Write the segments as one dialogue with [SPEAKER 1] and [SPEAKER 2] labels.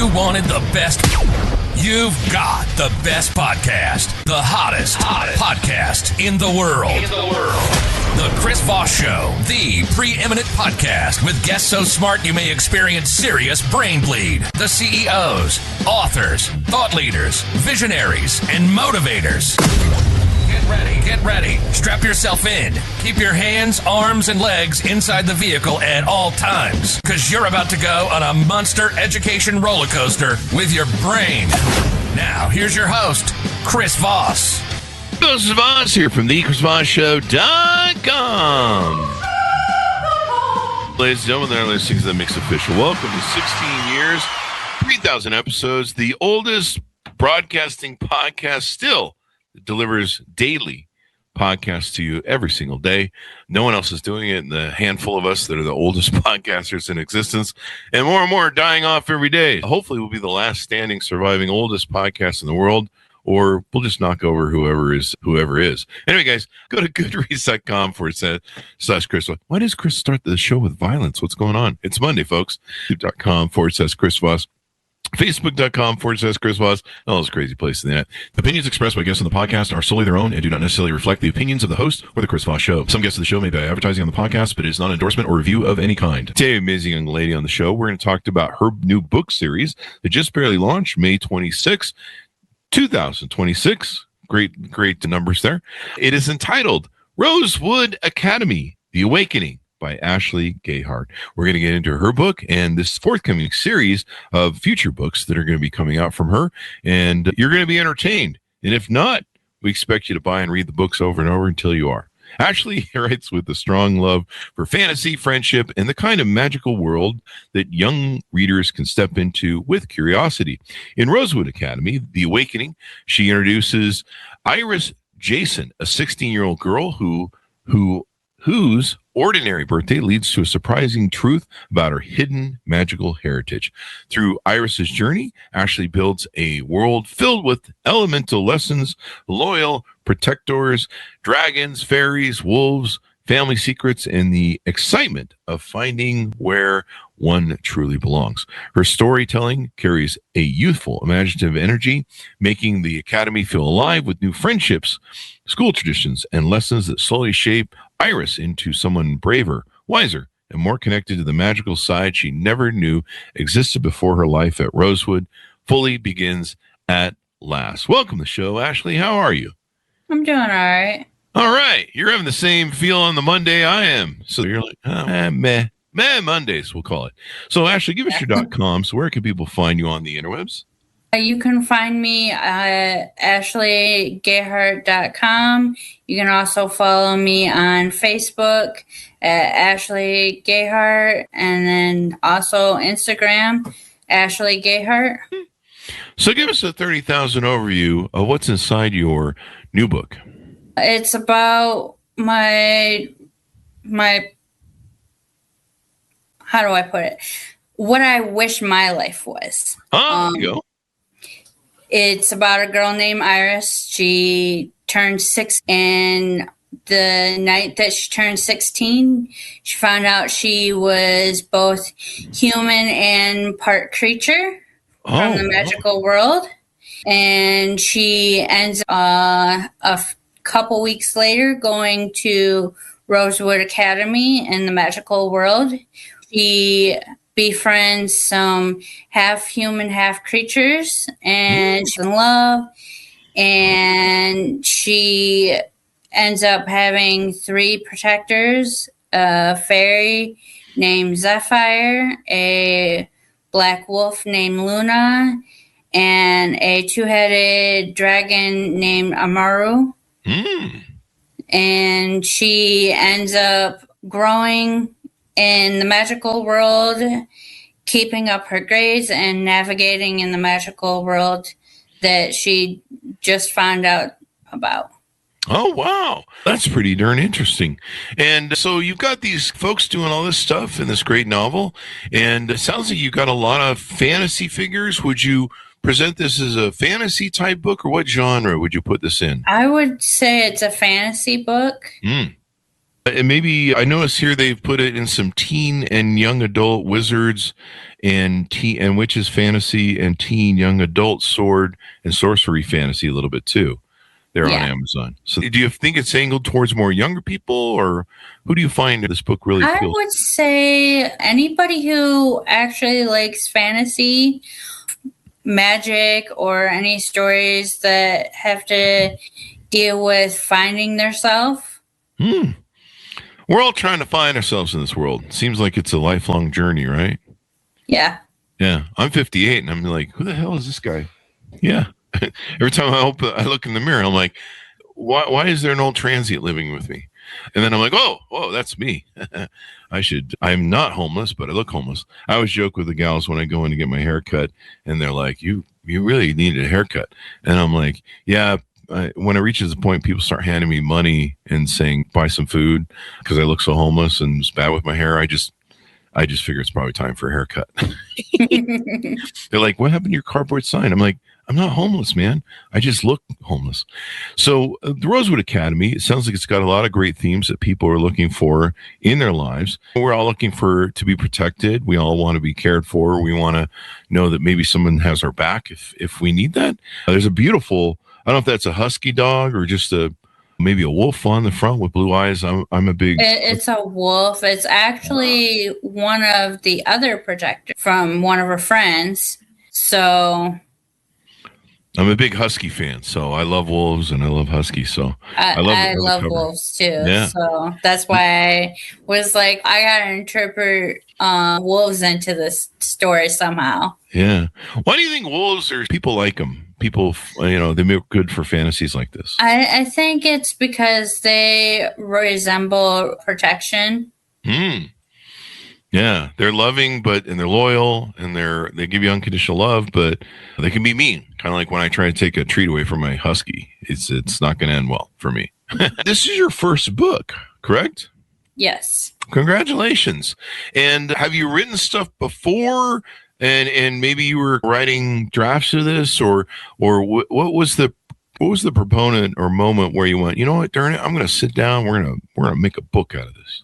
[SPEAKER 1] you wanted the best, you've got the best podcast. The hottest podcast in the world. The Chris Voss Show, the preeminent podcast with guests so smart you may experience serious brain bleed. The CEOs, authors, thought leaders, visionaries, and motivators. Get ready. Strap yourself in. Keep your hands, arms, and legs inside the vehicle at all times, because you're about to go on a monster education roller coaster with your brain. Now, here's your host, Chris Voss.
[SPEAKER 2] This is Voss here from thechrisvossshow.com. Ladies and gentlemen, there are listening to the Mix Official. Welcome to 16 years, 3,000 episodes, the oldest broadcasting podcast still. It delivers daily podcasts to you every single day. No one else is doing it, and the handful of us that are the oldest podcasters in existence, and more are dying off every day. Hopefully we'll be the last standing, surviving, oldest podcast in the world, or we'll just knock over whoever is. Anyway, guys, go to goodreads.com/Chris. Why does Chris start the show with violence? What's going on? It's Monday, folks. YouTube.com/Chris Voss. Facebook.com/Chris Voss. All those crazy places in the net. Opinions expressed by guests on the podcast are solely their own and do not necessarily reflect the opinions of the host or the Chris Voss Show. Some guests of the show may be advertising on the podcast, but it is not an endorsement or review of any kind. Today, amazing young lady on the show. We're going to talk about her new book series that just barely launched May 26, 2026. Great numbers there. It is entitled Rosewood Academy, The Awakening, by Ashley Gayheart. We're going to get into her book and this forthcoming series of future books that are going to be coming out from her, and you're going to be entertained. And if not, we expect you to buy and read the books over and over until you are. Ashley writes with a strong love for fantasy, friendship, and the kind of magical world that young readers can step into with curiosity. In Rosewood Academy, The Awakening, she introduces Iris Jason, a 16-year-old girl whose ordinary birthday leads to a surprising truth about her hidden magical heritage. Through Iris's journey, Ashley builds a world filled with elemental lessons, loyal protectors, dragons, fairies, wolves, family secrets, and the excitement of finding where one truly belongs. Her storytelling carries a youthful, imaginative energy, making the academy feel alive with new friendships, school traditions, and lessons that slowly shape Iris into someone braver, wiser, and more connected to the magical side she never knew existed before her life at Rosewood fully begins at last. Welcome to the show, Ashley. How are you?
[SPEAKER 3] I'm doing all right.
[SPEAKER 2] All right. You're having the same feel on the Monday I am. So you're like, meh Mondays, we'll call it. So, Ashley, give us your .com. So where can people find you on the interwebs?
[SPEAKER 3] You can find me at ashleygayheart.com. You can also follow me on Facebook at Ashley Gayheart, and then also Instagram, Ashley Gayheart.
[SPEAKER 2] So give us a 30,000 overview of what's inside your new book.
[SPEAKER 3] It's about my how do I put it? What I wish my life was.
[SPEAKER 2] There you go.
[SPEAKER 3] It's about a girl named Iris. She turned 6, and the night that she turned 16, she found out she was both human and part creature from the magical world. And she ends a couple weeks later going to Rosewood Academy in the magical world. She befriends some half human, half creatures, and she's in love. And she ends up having 3 protectors: a fairy named Zephyr, a black wolf named Luna, and a 2-headed dragon named Amaru. And she ends up growing in the magical world, keeping up her grades, and navigating in the magical world that she just found out about.
[SPEAKER 2] Oh, wow. That's pretty darn interesting. And so you've got these folks doing all this stuff in this great novel, and it sounds like you've got a lot of fantasy figures. Would you present this as a fantasy type book, or what genre would you put this in?
[SPEAKER 3] I would say it's a fantasy book.
[SPEAKER 2] And maybe I notice here they've put it in some teen and young adult wizards and teen and witches fantasy and teen young adult sword and sorcery fantasy a little bit too. They're on
[SPEAKER 3] Yeah.
[SPEAKER 2] Amazon. So do you think it's angled towards more younger people, or who do you find this book really
[SPEAKER 3] I
[SPEAKER 2] appeals?
[SPEAKER 3] would say anybody who actually likes fantasy, magic, or any stories that have to deal with finding their self.
[SPEAKER 2] We're all trying to find ourselves in this world. Seems like it's a lifelong journey, right?
[SPEAKER 3] Yeah.
[SPEAKER 2] Yeah. I'm 58 and I'm like, who the hell is this guy? Yeah. Every time I look in the mirror, I'm like, why is there an old transient living with me? And then I'm like, oh, whoa, that's me. I'm not homeless, but I look homeless. I always joke with the gals when I go in to get my hair cut, and they're like, you really need a haircut. And I'm like, yeah. When it reaches the point, people start handing me money and saying, buy some food because I look so homeless and it's bad with my hair. I just figure it's probably time for a haircut. They're like, what happened to your cardboard sign? I'm like, I'm not homeless, man. I just look homeless. So the Rosewood Academy, it sounds like it's got a lot of great themes that people are looking for in their lives. We're all looking to be protected. We all want to be cared for. We want to know that maybe someone has our back if we need that. There's a beautiful, I don't know if that's a husky dog or just maybe a wolf on the front with blue eyes. I'm a big.
[SPEAKER 3] It's a wolf. It's actually one of the other protectors from one of her friends. So
[SPEAKER 2] I'm a big husky fan, so I love wolves and I love huskies. So
[SPEAKER 3] I love wolves too.
[SPEAKER 2] Yeah.
[SPEAKER 3] So that's why I was like, I gotta interpret wolves into this story somehow.
[SPEAKER 2] Yeah. Why do you think wolves or people like them? People, they make good for fantasies like this.
[SPEAKER 3] I think it's because they resemble protection.
[SPEAKER 2] Yeah, they're loving, and they're loyal, and they give you unconditional love, but they can be mean. Kind of like when I try to take a treat away from my husky, it's not going to end well for me. This is your first book, correct?
[SPEAKER 3] Yes.
[SPEAKER 2] Congratulations! And have you written stuff before? And maybe you were writing drafts of this, or what was the proponent or moment where you went, you know what, darn it, I'm going to sit down. We're gonna make a book out of this.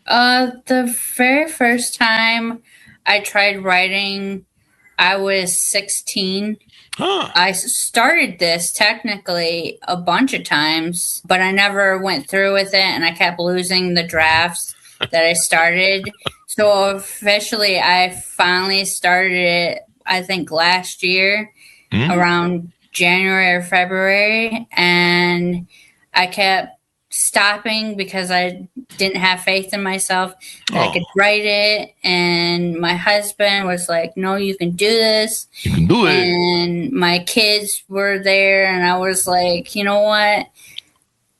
[SPEAKER 3] The very first time I tried writing, I was 16.
[SPEAKER 2] Huh.
[SPEAKER 3] I started this technically a bunch of times, but I never went through with it, and I kept losing the drafts that I started. So officially, I finally started it, I think, last year, around January or February, and I kept stopping because I didn't have faith in myself that I could write it. And my husband was like, no, you can do this.
[SPEAKER 2] You can do it.
[SPEAKER 3] And my kids were there, and I was like, you know what?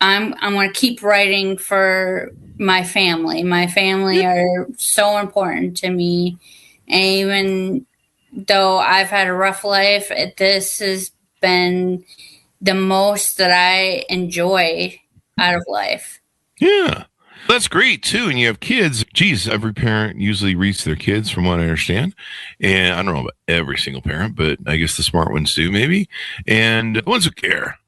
[SPEAKER 3] I'm going to keep writing for my family. My family are so important to me. And even though I've had a rough life, this has been the most that I enjoy out of life.
[SPEAKER 2] Yeah. That's great too. And you have kids. Geez, every parent usually reads their kids from what I understand. And I don't know about every single parent, but I guess the smart ones do maybe. And the ones who care,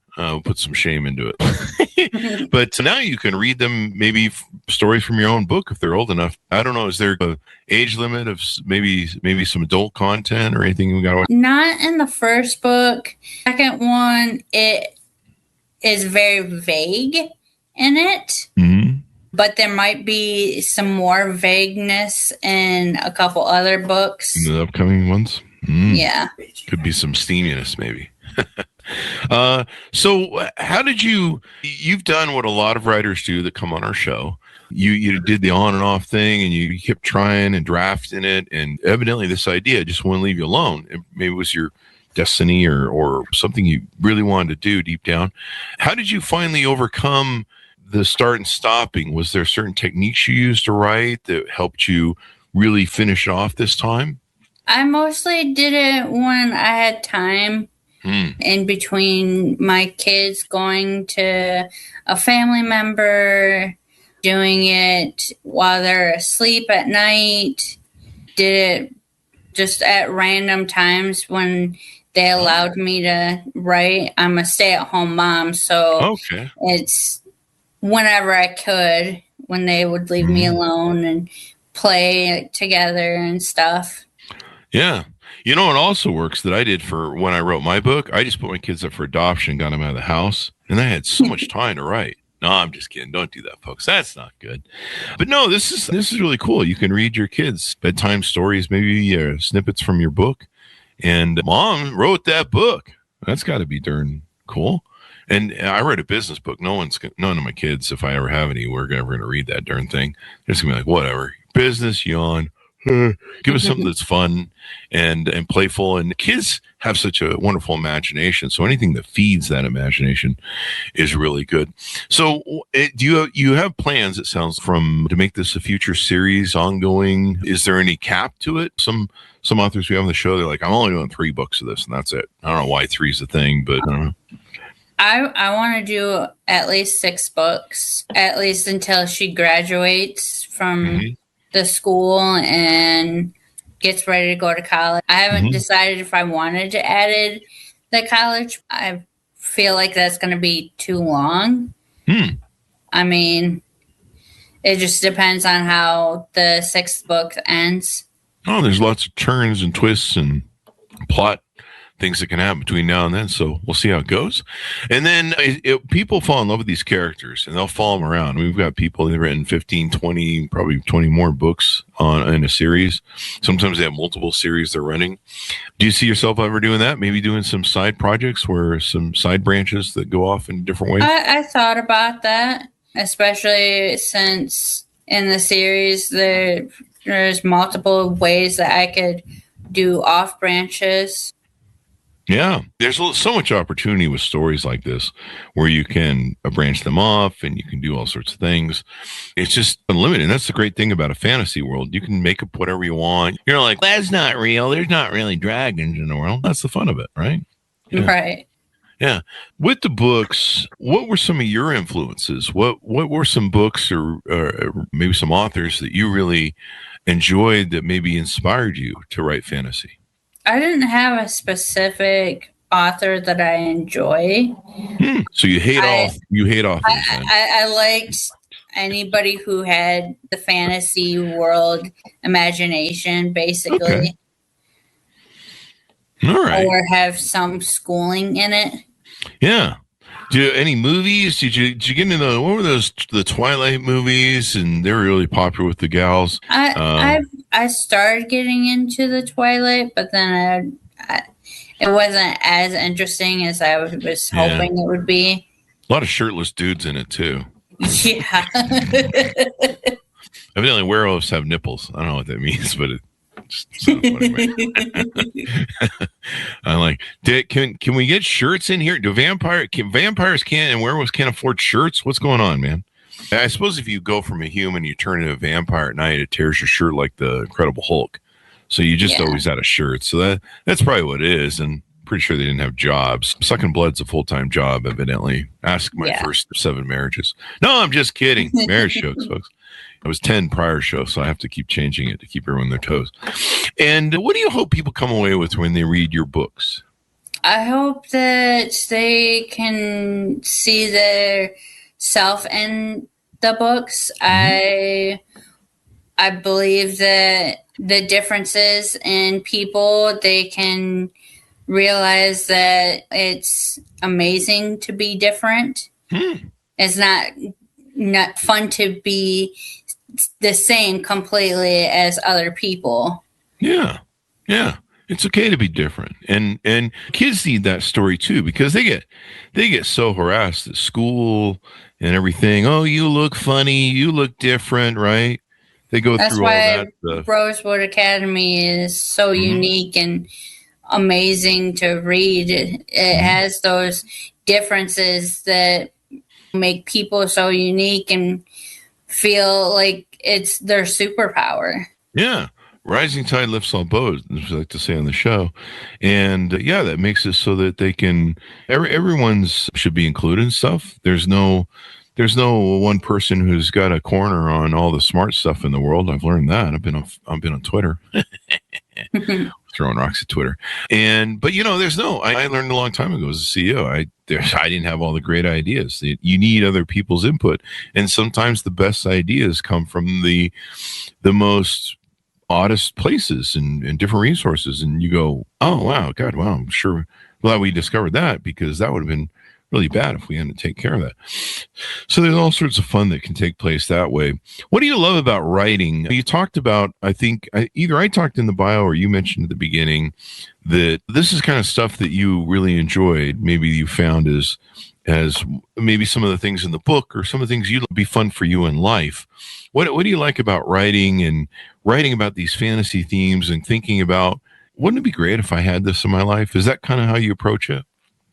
[SPEAKER 2] put some shame into it. But now you can read them, maybe stories from your own book if they're old enough. I don't know. Is there an age limit of maybe some adult content or anything we got to watch?
[SPEAKER 3] Not in the first book. Second one, it is very vague in it. But there might be some more vagueness in a couple other books.
[SPEAKER 2] In the upcoming ones?
[SPEAKER 3] Yeah.
[SPEAKER 2] Could be some steaminess, maybe. So how did you've done what a lot of writers do that come on our show. You did the on and off thing, and you kept trying and drafting it. And evidently this idea just wouldn't leave you alone. Maybe it was your destiny or something you really wanted to do deep down. How did you finally overcome the start and stopping? Was there certain techniques you used to write that helped you really finish off this time?
[SPEAKER 3] I mostly did it when I had time in between my kids going to a family member, doing it while they're asleep at night, did it just at random times when they allowed me to write. I'm a stay-at-home mom, so it's whenever I could when they would leave me alone and play together and stuff.
[SPEAKER 2] Yeah. You know, it also works that I did for when I wrote my book. I just put my kids up for adoption, got them out of the house, and I had so much time to write. No, I'm just kidding. Don't do that, folks. That's not good. But no, this is really cool. You can read your kids bedtime stories, maybe snippets from your book. And Mom wrote that book. That's got to be darn cool. And I write a business book. None of my kids, if I ever have any, we're ever going to read that darn thing. They're just going to be like, whatever. Business, yawn. Give us something that's fun and playful. And kids have such a wonderful imagination. So anything that feeds that imagination is really good. So do you have plans, it sounds, to make this a future series ongoing? Is there any cap to it? Some authors we have on the show, they're like, I'm only doing 3 books of this and that's it. I don't know why 3 is a thing, but I don't know.
[SPEAKER 3] I want to do at least 6 books, at least until she graduates from the school and gets ready to go to college. I haven't decided if I wanted to add the college. I feel like that's going to be too long. I mean, it just depends on how the 6th book ends. Oh,
[SPEAKER 2] there's lots of turns and twists and plot things that can happen between now and then. So we'll see how it goes. And then people fall in love with these characters and they'll follow them around. We've got people that have written 15, 20, probably 20 more books in a series. Sometimes they have multiple series they're running. Do you see yourself ever doing that? Maybe doing some side projects where some side branches that go off in different ways?
[SPEAKER 3] I thought about that, especially since in the series there's multiple ways that I could do off branches.
[SPEAKER 2] Yeah, there's so much opportunity with stories like this where you can branch them off and you can do all sorts of things. It's just unlimited. And that's the great thing about a fantasy world. You can make up whatever you want. You're like, that's not real. There's not really dragons in the world. That's the fun of it, right? Yeah.
[SPEAKER 3] Right.
[SPEAKER 2] Yeah. With the books, what were some of your influences? What were some books or maybe some authors that you really enjoyed that maybe inspired you to write fantasy?
[SPEAKER 3] I didn't have a specific author that I enjoy.
[SPEAKER 2] So you hate authors.
[SPEAKER 3] I liked anybody who had the fantasy world imagination, basically.
[SPEAKER 2] Okay. All right.
[SPEAKER 3] Or have some schooling in it.
[SPEAKER 2] Yeah. Any movies? Did you get into what were the Twilight movies? And they were really popular with the gals.
[SPEAKER 3] I started getting into the Twilight, but then it wasn't as interesting as I was hoping it would be.
[SPEAKER 2] A lot of shirtless dudes in it too.
[SPEAKER 3] Yeah.
[SPEAKER 2] Evidently, werewolves have nipples. I don't know what that means, but it just sounds funny. I'm like, can we get shirts in here? Vampires can't and werewolves can't afford shirts? What's going on, man? I suppose if you go from a human, you turn into a vampire at night, it tears your shirt like the Incredible Hulk. So you just always out of shirts. So that's probably what it is. And pretty sure they didn't have jobs. Sucking blood's a full-time job, evidently. Ask my first 7 marriages. No, I'm just kidding. Marriage jokes, folks. It was 10 prior shows, so I have to keep changing it to keep everyone on their toes. And what do you hope people come away with when they read your books?
[SPEAKER 3] I hope that they can see their self in the books. I believe that the differences in people, they can realize that it's amazing to be different. It's not fun to be the same completely as other people. Yeah.
[SPEAKER 2] It's okay to be different, and kids need that story too, because they get so harassed at school and everything. Oh, you look funny, you look different, right? They go through all that.
[SPEAKER 3] Rosewood Academy is so unique and amazing to read. It has those differences that make people so unique and feel like it's their superpower.
[SPEAKER 2] Yeah. Rising tide lifts all boats, as I like to say on the show. And that makes it so that they can, everyone's should be included in stuff. There's no one person who's got a corner on all the smart stuff in the world. I've learned that. I've been on Twitter. throwing rocks at Twitter. But I learned a long time ago as a CEO, I didn't have all the great ideas. You need other people's input. And sometimes the best ideas come from the most oddest places and different resources. And you go, oh, wow, God, wow, I'm sure glad we discovered that, because that would have been really bad if we hadn't take care of that. So there's all sorts of fun that can take place that way. What do you love about writing? You talked about, I think, either I talked in the bio or you mentioned at the beginning that this is kind of stuff that you really enjoyed. Maybe you found as maybe some of the things in the book or some of the things you'd be fun for you in life. What do you like about writing and writing about these fantasy themes and thinking about, wouldn't it be great if I had this in my life? Is that kind of how you approach it?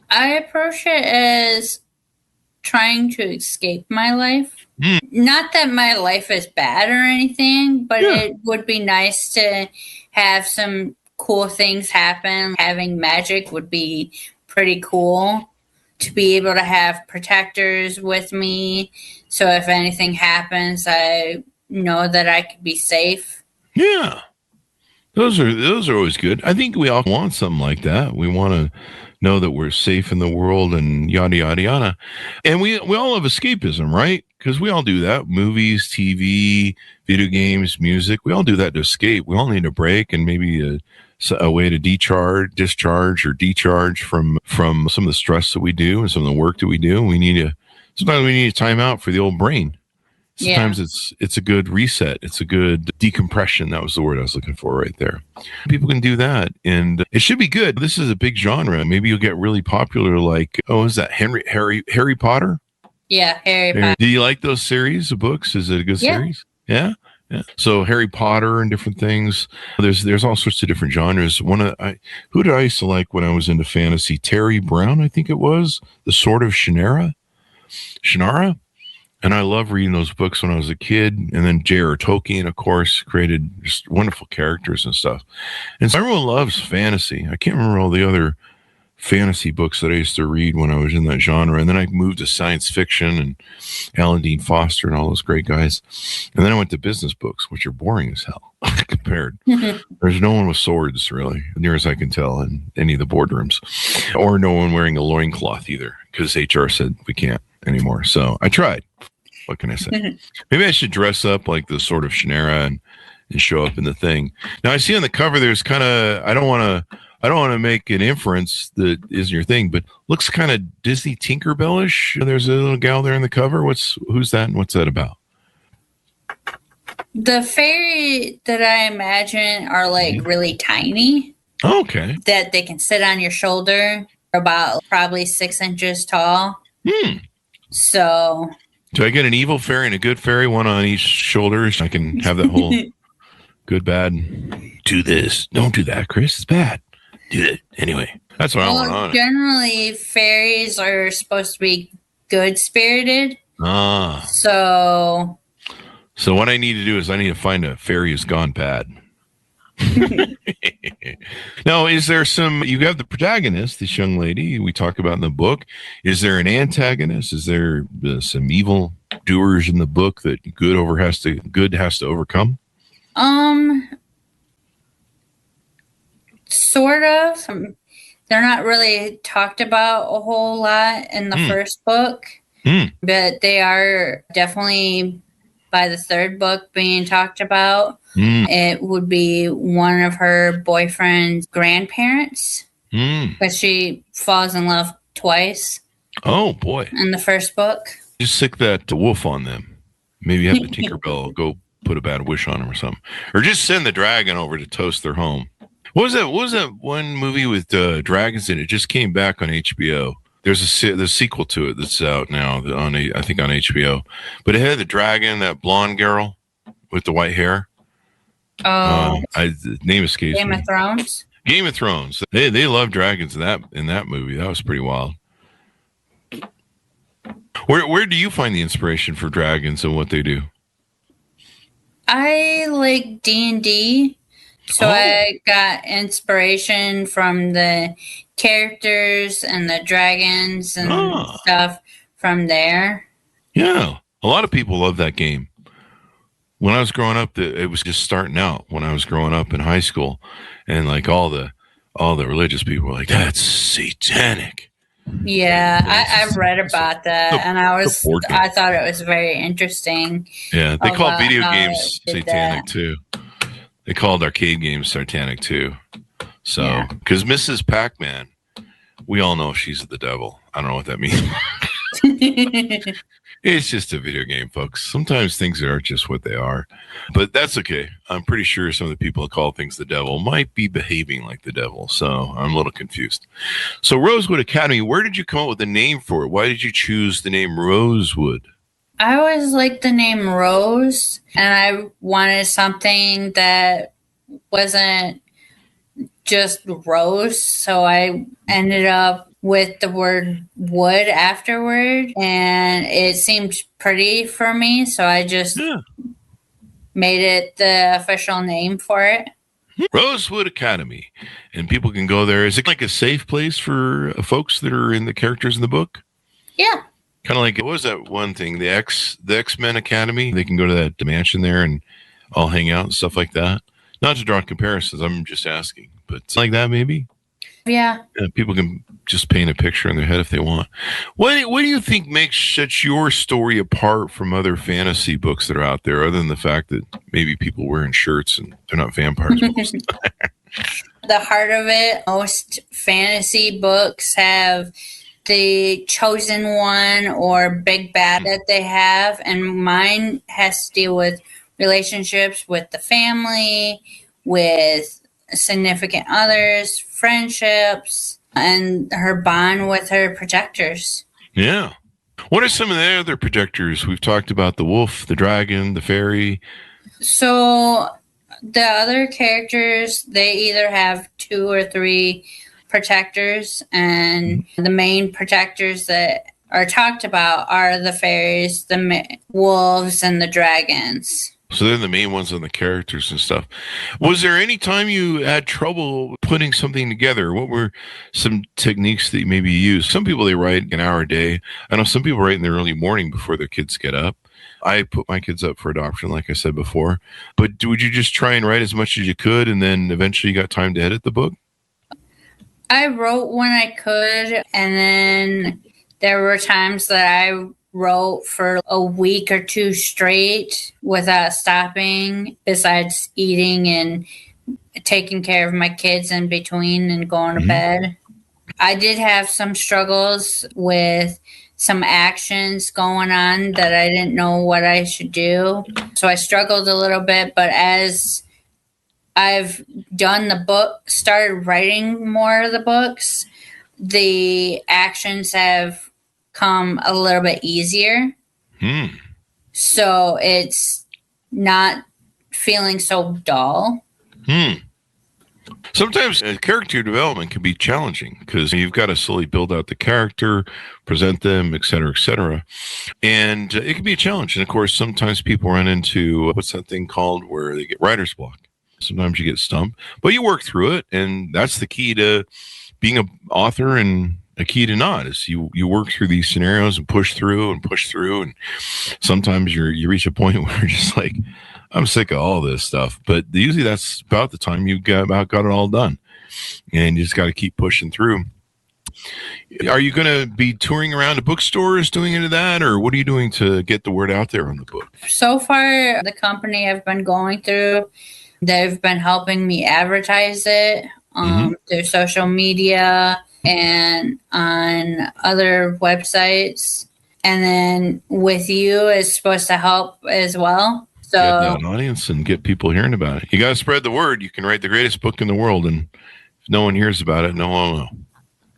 [SPEAKER 3] I approach it as trying to escape my life. Not that my life is bad or anything, but it would be nice to have some cool things happen. Having magic would be pretty cool. To be able to have protectors with me, so if anything happens, I know that I could be safe.
[SPEAKER 2] Yeah. Those are always good. I think we all want something like that. We want to know that we're safe in the world and yada, yada, yada. And we all have escapism, right? Because we all do that. Movies, TV, video games, music. We all do that to escape. We all need a break and maybe a way to discharge from some of the stress that we do and some of the work that we do. Sometimes we need a time out for the old brain. Sometimes it's a good reset. It's a good decompression. That was the word I was looking for right there. People can do that, and it should be good. This is a big genre. Maybe you'll get really popular like, is that Harry Potter?
[SPEAKER 3] Yeah, Harry Potter.
[SPEAKER 2] Do you like those series of books? Is it a good series? Yeah. Yeah. So Harry Potter and different things. There's all sorts of different genres. Who did I used to like when I was into fantasy? Terry Brown, I think it was. The Sword of Shannara. And I love reading those books when I was a kid. And then J.R. Tolkien, of course, created just wonderful characters and stuff. And so everyone loves fantasy. I can't remember all the other fantasy books that I used to read when I was in that genre. And then I moved to science fiction and Alan Dean Foster and all those great guys. And then I went to business books, which are boring as hell compared. There's no one with swords, really, near as I can tell, in any of the boardrooms. Or no one wearing a loincloth either, because HR said we can't anymore. So I tried. What can I say? Maybe I should dress up like the Sword of Shannara and show up in the thing. Now I see on the cover there's kind of, I don't want to make an inference that isn't your thing, but looks kind of Disney Tinkerbellish. There's a little gal there in the cover. Who's that and what's that about?
[SPEAKER 3] The fairy that I imagine are like really tiny.
[SPEAKER 2] Okay.
[SPEAKER 3] That they can sit on your shoulder, about probably 6 inches tall. So
[SPEAKER 2] do I get an evil fairy and a good fairy, one on each shoulder? I can have that whole good, bad. Do this. Don't do that, Chris. It's bad. Do it. Anyway, that's what I want on it.
[SPEAKER 3] Generally, fairies are supposed to be good-spirited. So
[SPEAKER 2] what I need to do is I need to find a fairy who's gone bad. Now, is there you have the protagonist, this young lady we talk about in the book. Is there an antagonist? Is there some evil doers in the book that good has to overcome?
[SPEAKER 3] Sort of. They're not really talked about a whole lot in the first book, but they are definitely by the third book being talked about. It would be one of her boyfriend's grandparents, but she falls in love twice.
[SPEAKER 2] Oh boy!
[SPEAKER 3] In the first book,
[SPEAKER 2] just sick that wolf on them. Maybe have the Tinkerbell go put a bad wish on them or something, or just send the dragon over to toast their home. What was that one movie with dragons in it? Just came back on HBO. There's the sequel to it that's out now I think on HBO. But it had the dragon, that blonde girl with the white hair. The name escapes me.
[SPEAKER 3] Game of Thrones.
[SPEAKER 2] Game of Thrones. They love dragons in that movie. That was pretty wild. Where do you find the inspiration for dragons and what they do?
[SPEAKER 3] I like D&D, so I got inspiration from the characters and the dragons and stuff from there. Yeah,
[SPEAKER 2] a lot of people love that game. When I was growing up, it was just starting out when I was growing up in high school. And like all the religious people were like, that's satanic.
[SPEAKER 3] Yeah, I've read about that, and
[SPEAKER 2] board game.
[SPEAKER 3] I thought it was very interesting.
[SPEAKER 2] Yeah, they call video games
[SPEAKER 3] it did
[SPEAKER 2] satanic
[SPEAKER 3] that.
[SPEAKER 2] too. They called arcade games satanic too. So,
[SPEAKER 3] Yeah.
[SPEAKER 2] because Mrs. Pac-Man, we all know she's the devil. I don't know what that means. It's just a video game, folks. Sometimes things aren't just what they are, but that's okay. I'm pretty sure some of the people that call things the devil might be behaving like the devil. So I'm a little confused. So Rosewood Academy, where did you come up with the name for it? Why did you choose the name Rosewood?
[SPEAKER 3] I always liked the name Rose, and I wanted something that wasn't just Rose, so I ended up with the word wood afterward, and it seemed pretty for me, so I just made it the official name for it.
[SPEAKER 2] Rosewood Academy. And people can go there. Is it like a safe place for folks that are in the characters in the book?
[SPEAKER 3] Yeah.
[SPEAKER 2] Kind of like, what was that one thing? The X-Men Academy? They can go to that mansion there and all hang out and stuff like that. Not to draw comparisons, I'm just asking. But like that maybe?
[SPEAKER 3] Yeah.
[SPEAKER 2] People can just paint a picture in their head if they want. What do you think sets your story apart from other fantasy books that are out there, other than the fact that maybe people wearing shirts and they're not vampires?
[SPEAKER 3] The heart of it, most fantasy books have the chosen one or big bad that they have, and mine has to deal with relationships with the family, with significant others, friendships, and her bond with her protectors.
[SPEAKER 2] Yeah. What are some of the other protectors? We've talked about the wolf, the dragon, the fairy.
[SPEAKER 3] So the other characters, they either have 2 or 3 protectors, and the main protectors that are talked about are the fairies, the wolves, and the dragons.
[SPEAKER 2] So they're the main ones on the characters and stuff. Was there any time you had trouble putting something together? What were some techniques that you maybe use? Some people, they write an hour a day. I know some people write in the early morning before their kids get up. I put my kids up for adoption, like I said before. But would you just try and write as much as you could, and then eventually you got time to edit the book?
[SPEAKER 3] I wrote when I could, and then there were times that I wrote for a week or 2 straight without stopping, besides eating and taking care of my kids in between and going to bed. I did have some struggles with some actions going on that I didn't know what I should do. So I struggled a little bit, but as I've done the book, started writing more of the books, the actions have come a little bit easier. So it's not feeling so dull.
[SPEAKER 2] Sometimes character development can be challenging because you've got to slowly build out the character, present them, et cetera, and it can be a challenge. And of course, sometimes people run into what's that thing called where they get writer's block. Sometimes you get stumped, but you work through it, and that's the key to being an author, and a key to not is you work through these scenarios and push through, and sometimes you reach a point where you're just like, I'm sick of all this stuff. But usually that's about the time you got it all done, and you just got to keep pushing through. Are you going to be touring around to bookstores doing any of that, or what are you doing to get the word out there on the book?
[SPEAKER 3] So far, the company I've been going through, they've been helping me advertise it through social media and on other websites. And then with you is supposed to help as well. So
[SPEAKER 2] get an audience and get people hearing about it. You got to spread the word. You can write the greatest book in the world, and if no one hears about it, no one will.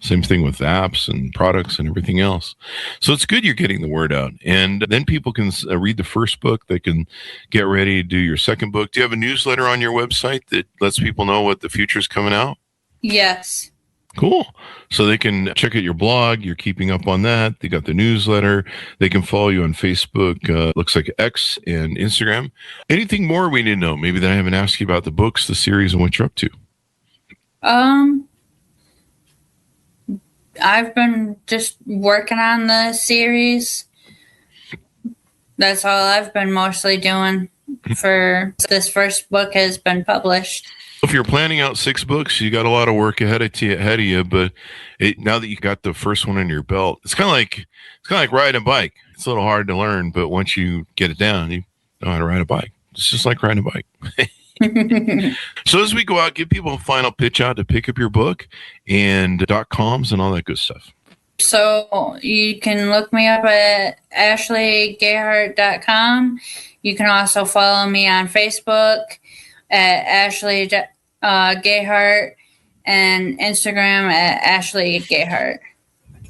[SPEAKER 2] Same thing with apps and products and everything else. So it's good you're getting the word out. And then people can read the first book. They can get ready to do your second book. Do you have a newsletter on your website that lets people know what the future is coming out?
[SPEAKER 3] Yes.
[SPEAKER 2] Cool. So they can check out your blog. You're keeping up on that. They got the newsletter. They can follow you on Facebook, looks like X, and Instagram. Anything more we need to know? Maybe that I haven't asked you about the books, the series, and what you're up to.
[SPEAKER 3] I've been just working on the series. That's all I've been mostly doing for this first book has been published.
[SPEAKER 2] If you're planning out 6 books, you got a lot of work ahead of you. But now that you got the first one under your belt, it's kind of like riding a bike. It's a little hard to learn, but once you get it down, you know how to ride a bike. It's just like riding a bike. So as we go out, give people a final pitch out to pick up your book and .coms and all that good stuff.
[SPEAKER 3] So you can look me up at ashleygayheart.com. You can also follow me on Facebook at Ashley Gayheart and Instagram at Ashley Gayheart.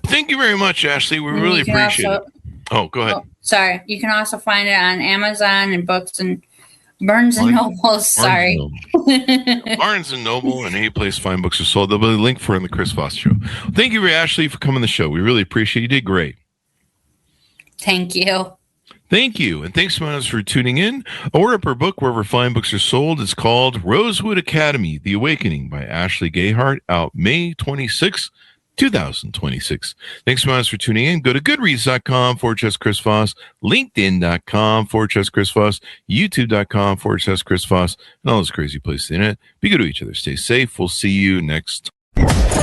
[SPEAKER 2] Thank you very much, Ashley. We really appreciate it. Oh, go ahead.
[SPEAKER 3] Sorry. You can also find it on Amazon and books and Barnes and Noble. Sorry.
[SPEAKER 2] Barnes and Noble and any place fine books are sold. There'll be a link for it in the Chris Voss Show. Thank you, Ashley, for coming on the show. We really appreciate it. You did great.
[SPEAKER 3] Thank you.
[SPEAKER 2] Thank you. And thanks so much for tuning in. Order up her book wherever fine books are sold. It's called Rosewood Academy, The Awakening by Ashley Gayheart, out May 26th, 2026. Thanks so much for tuning in. Go to goodreads.com/Chris Voss, LinkedIn.com/Chris Voss, YouTube.com/Chris Voss, and all those crazy places in it. Be good to each other. Stay safe. We'll see you next.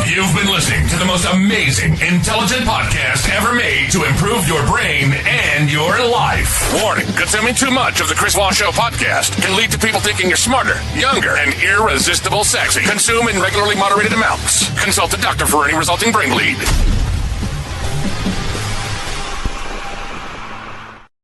[SPEAKER 1] You've been listening to the most amazing, intelligent podcast ever made to improve your brain and your life. Warning, consuming too much of the Chris Voss Show podcast can lead to people thinking you're smarter, younger, and irresistible sexy. Consume in regularly moderated amounts. Consult a doctor for any resulting brain bleed.